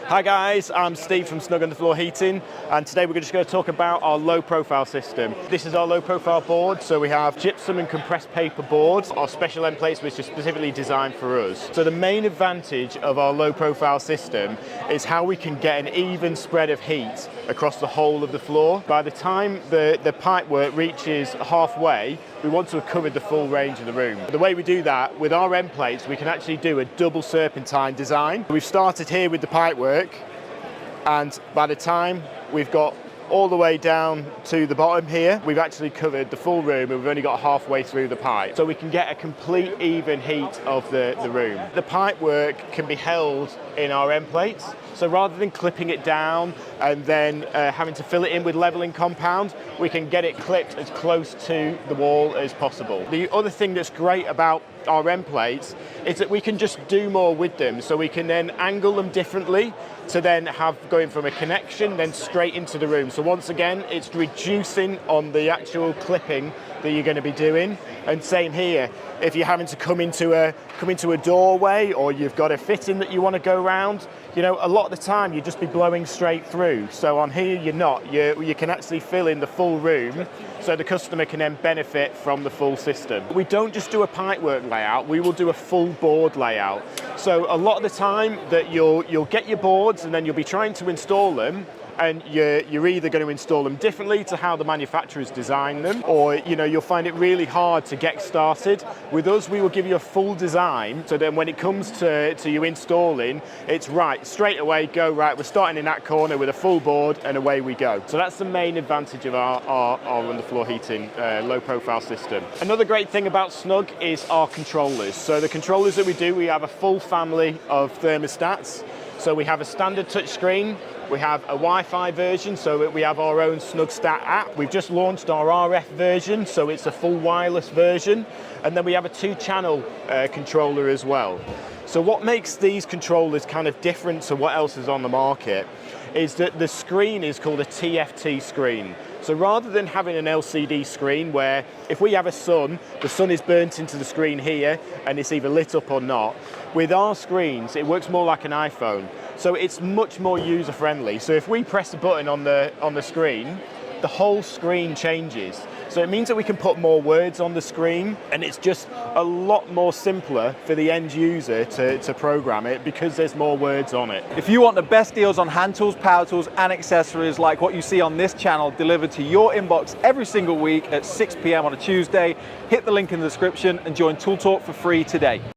Hi guys, I'm Steve from Snug Underfloor Heating, and today we're just going to talk about our low-profile system. This is our low-profile board, so we have gypsum and compressed paper boards, our special end plates which are specifically designed for us. So the main advantage of our low-profile system is how we can get an even spread of heat across the whole of the floor. By the time the pipework reaches halfway, we want to have covered the full range of the room. The way we do that, with our end plates, we can actually do a double serpentine design. We've started here with the pipework, and by the time we've got all the way down to the bottom here, we've actually covered the full room and we've only got halfway through the pipe. So we can get a complete even heat of the room. The pipework can be held in our end plates. So rather than clipping it down and then having to fill it in with leveling compound, we can get it clipped as close to the wall as possible. The other thing that's great about our end plates is that we can just do more with them. So we can then angle them differently to then have going from a connection then straight into the room. So once again, it's reducing on the actual clipping that you're going to be doing. And same here, if you're having to come into a doorway or you've got a fitting that you want to go around, you know, a lot of the time you just be blowing straight through. So on here you're not. You can actually fill in the full room, so the customer can then benefit from the full system. We don't just do a pipework layout, we will do a full board layout. So a lot of the time that you'll get your boards and then you'll be trying to install them, and you're either going to install them differently to how the manufacturers design them, or you'll find it really hard to get started. With us, we will give you a full design, so then when it comes to you installing, it's right, straight away, go right, we're starting in that corner with a full board, and away we go. So that's the main advantage of our underfloor heating low profile system. Another great thing about Snug is our controllers. So the controllers that we have a full family of thermostats. So we have a standard touchscreen, we have a Wi-Fi version, so we have our own SnugStat app. We've just launched our RF version, so it's a full wireless version. And then we have a 2-channel controller as well. So what makes these controllers kind of different to what else is on the market is that the screen is called a TFT screen. So rather than having an LCD screen where if we have a sun, the sun is burnt into the screen here and it's either lit up or not, with our screens it works more like an iPhone. So it's much more user friendly. So if we press a button on the screen, the whole screen changes. So it means that we can put more words on the screen, and it's just a lot more simpler for the end user to program it because there's more words on it. If you want the best deals on hand tools, power tools and accessories like what you see on this channel delivered to your inbox every single week at 6 p.m. on a Tuesday, hit the link in the description and join Tool Talk for free today.